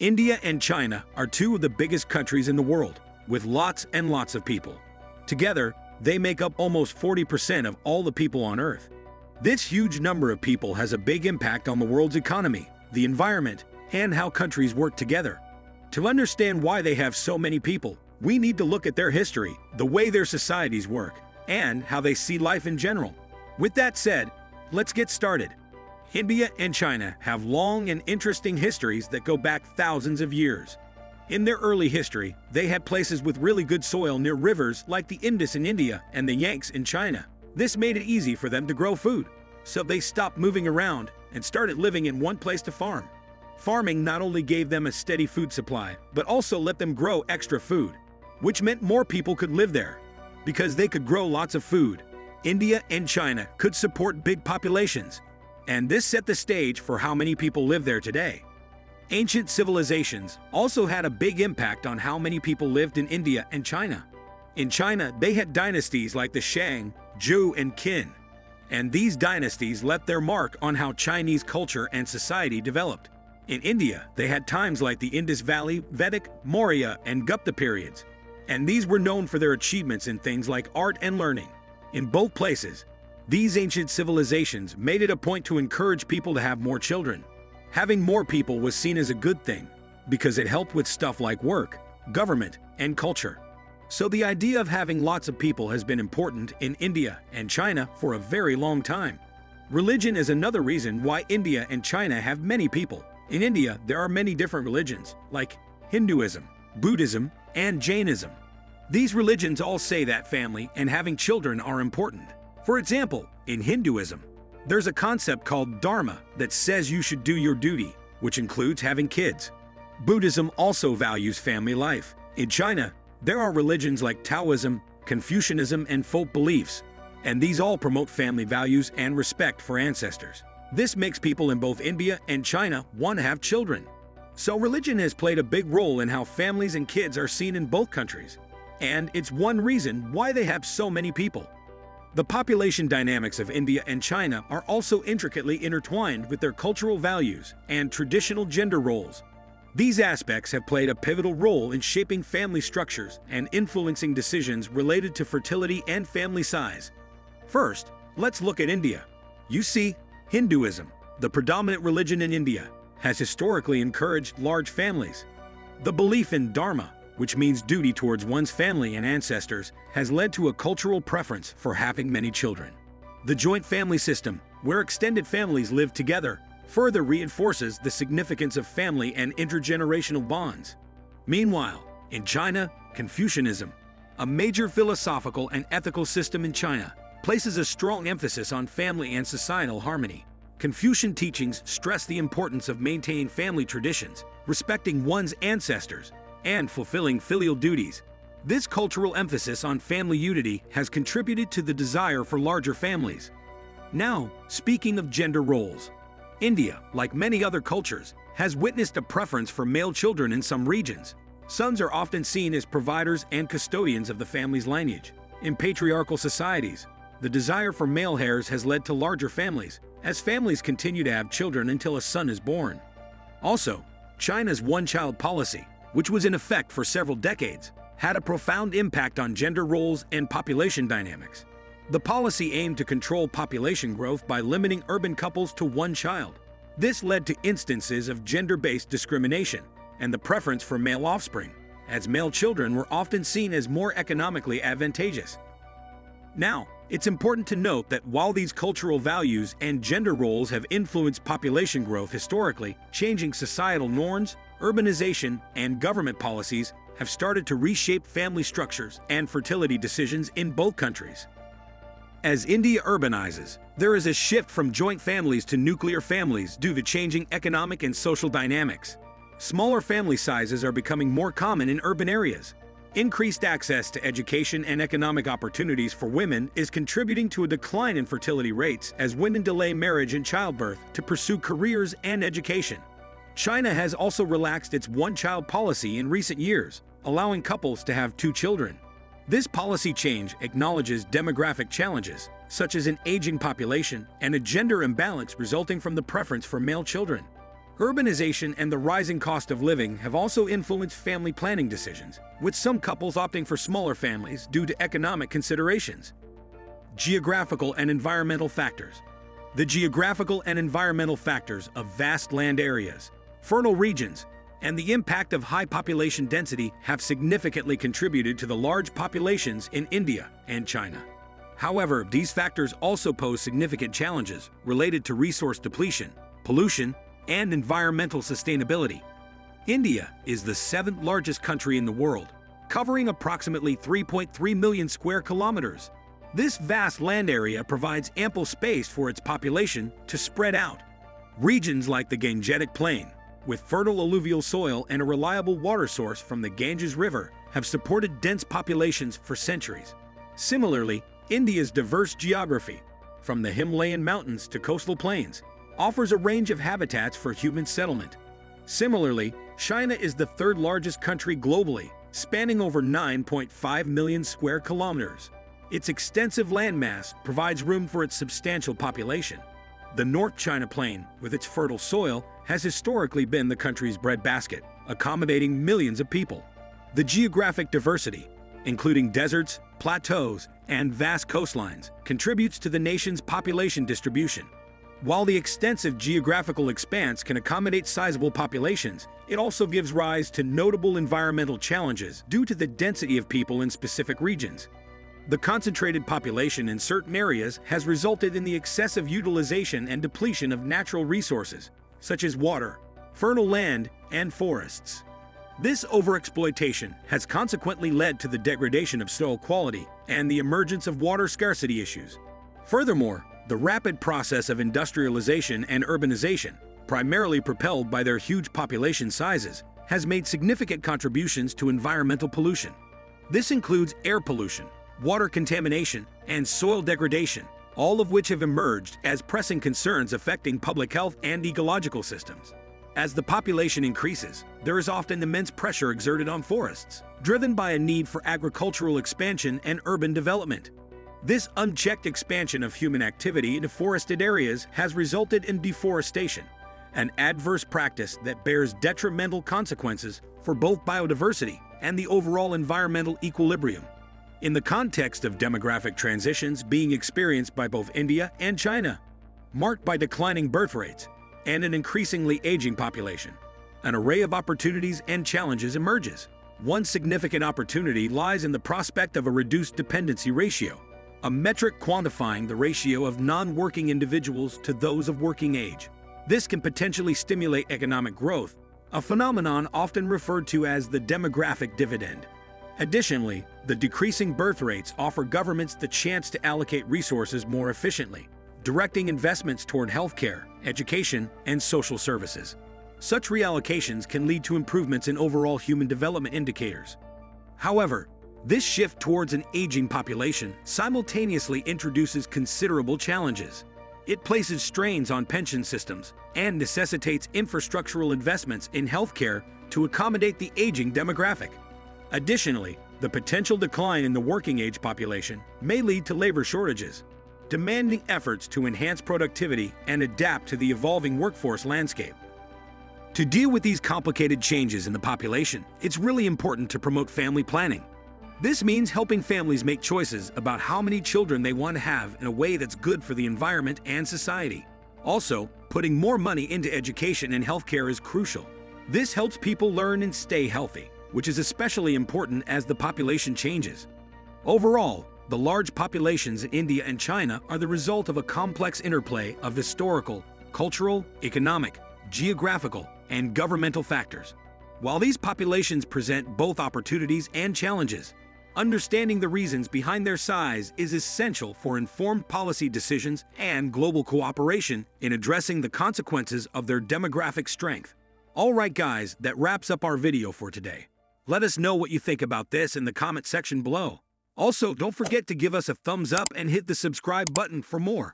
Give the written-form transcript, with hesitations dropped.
India and China are two of the biggest countries in the world, with lots and lots of people. Together, they make up almost 40% of all the people on Earth. This huge number of people has a big impact on the world's economy, the environment, and how countries work together. To understand why they have so many people, we need to look at their history, the way their societies work, and how they see life in general. With that said, let's get started. India and China have long and interesting histories that go back thousands of years. In their early history, they had places with really good soil near rivers like the Indus in India and the Yangtze in China. This made it easy for them to grow food, so they stopped moving around and started living in one place to farm. Farming not only gave them a steady food supply, but also let them grow extra food, which meant more people could live there. Because they could grow lots of food, India and China could support big populations, and this set the stage for how many people live there today. Ancient civilizations also had a big impact on how many people lived in India and China. In China, they had dynasties like the Shang, Zhou, and Qin, and these dynasties left their mark on how Chinese culture and society developed. In India, they had times like the Indus Valley, Vedic, Maurya, and Gupta periods, and these were known for their achievements in things like art and learning. In both places, these ancient civilizations made it a point to encourage people to have more children. Having more people was seen as a good thing because it helped with stuff like work, government, and culture. So the idea of having lots of people has been important in India and China for a very long time. Religion is another reason why India and China have many people. In India, there are many different religions, like Hinduism, Buddhism, and Jainism. These religions all say that family and having children are important. For example, in Hinduism, there's a concept called dharma that says you should do your duty, which includes having kids. Buddhism also values family life. In China, there are religions like Taoism, Confucianism, and folk beliefs, and these all promote family values and respect for ancestors. This makes people in both India and China want to have children. So religion has played a big role in how families and kids are seen in both countries, and it's one reason why they have so many people. The population dynamics of India and China are also intricately intertwined with their cultural values and traditional gender roles. These aspects have played a pivotal role in shaping family structures and influencing decisions related to fertility and family size. First, let's look at India. You see, Hinduism, the predominant religion in India, has historically encouraged large families. The belief in dharma, which means duty towards one's family and ancestors, has led to a cultural preference for having many children. The joint family system, where extended families live together, further reinforces the significance of family and intergenerational bonds. Meanwhile, in China, Confucianism, a major philosophical and ethical system in China, places a strong emphasis on family and societal harmony. Confucian teachings stress the importance of maintaining family traditions, respecting one's ancestors, and fulfilling filial duties. This cultural emphasis on family unity has contributed to the desire for larger families. Now, speaking of gender roles, India, like many other cultures, has witnessed a preference for male children in some regions. Sons are often seen as providers and custodians of the family's lineage. In patriarchal societies, the desire for male heirs has led to larger families, as families continue to have children until a son is born. Also, China's one-child policy, which was in effect for several decades, had a profound impact on gender roles and population dynamics. The policy aimed to control population growth by limiting urban couples to one child. This led to instances of gender-based discrimination and the preference for male offspring, as male children were often seen as more economically advantageous. Now, it's important to note that while these cultural values and gender roles have influenced population growth historically, changing societal norms, urbanization, and government policies have started to reshape family structures and fertility decisions in both countries. As India urbanizes, there is a shift from joint families to nuclear families due to changing economic and social dynamics. Smaller family sizes are becoming more common in urban areas. Increased access to education and economic opportunities for women is contributing to a decline in fertility rates as women delay marriage and childbirth to pursue careers and education. China has also relaxed its one-child policy in recent years, allowing couples to have 2 children. This policy change acknowledges demographic challenges, such as an aging population and a gender imbalance resulting from the preference for male children. Urbanization and the rising cost of living have also influenced family planning decisions, with some couples opting for smaller families due to economic considerations. Geographical and environmental factors. The geographical and environmental factors of vast land areas, fertile regions, and the impact of high population density have significantly contributed to the large populations in India and China. However, these factors also pose significant challenges related to resource depletion, pollution, and environmental sustainability. India is the seventh largest country in the world, covering approximately 3.3 million square kilometers. This vast land area provides ample space for its population to spread out. Regions like the Gangetic Plain, with fertile alluvial soil and a reliable water source from the Ganges River, have supported dense populations for centuries. Similarly, India's diverse geography, from the Himalayan mountains to coastal plains, offers a range of habitats for human settlement. Similarly, China is the third largest country globally, spanning over 9.5 million square kilometers. Its extensive landmass provides room for its substantial population. The North China Plain, with its fertile soil, has historically been the country's breadbasket, accommodating millions of people. The geographic diversity, including deserts, plateaus, and vast coastlines, contributes to the nation's population distribution. While the extensive geographical expanse can accommodate sizable populations, it also gives rise to notable environmental challenges due to the density of people in specific regions. The concentrated population in certain areas has resulted in the excessive utilization and depletion of natural resources, such as water, fertile land, and forests. This overexploitation has consequently led to the degradation of soil quality and the emergence of water scarcity issues. Furthermore, the rapid process of industrialization and urbanization, primarily propelled by their huge population sizes, has made significant contributions to environmental pollution. This includes air pollution, water contamination, and soil degradation, all of which have emerged as pressing concerns affecting public health and ecological systems. As the population increases, there is often immense pressure exerted on forests, driven by a need for agricultural expansion and urban development. This unchecked expansion of human activity into forested areas has resulted in deforestation, an adverse practice that bears detrimental consequences for both biodiversity and the overall environmental equilibrium. In the context of demographic transitions being experienced by both India and China, marked by declining birth rates and an increasingly aging population, an array of opportunities and challenges emerges. One significant opportunity lies in the prospect of a reduced dependency ratio, a metric quantifying the ratio of non-working individuals to those of working age. This can potentially stimulate economic growth, a phenomenon often referred to as the demographic dividend. Additionally, the decreasing birth rates offer governments the chance to allocate resources more efficiently, directing investments toward healthcare, education, and social services. Such reallocations can lead to improvements in overall human development indicators. However, this shift towards an aging population simultaneously introduces considerable challenges. It places strains on pension systems and necessitates infrastructural investments in healthcare to accommodate the aging demographic. Additionally, the potential decline in the working age population may lead to labor shortages, demanding efforts to enhance productivity and adapt to the evolving workforce landscape. To deal with these complicated changes in the population, it's really important to promote family planning. This means helping families make choices about how many children they want to have in a way that's good for the environment and society. Also, putting more money into education and healthcare is crucial. This helps people learn and stay healthy, which is especially important as the population changes. Overall, the large populations in India and China are the result of a complex interplay of historical, cultural, economic, geographical, and governmental factors. While these populations present both opportunities and challenges, understanding the reasons behind their size is essential for informed policy decisions and global cooperation in addressing the consequences of their demographic strength. All right, guys, that wraps up our video for today. Let us know what you think about this in the comment section below. Also, don't forget to give us a thumbs up and hit the subscribe button for more.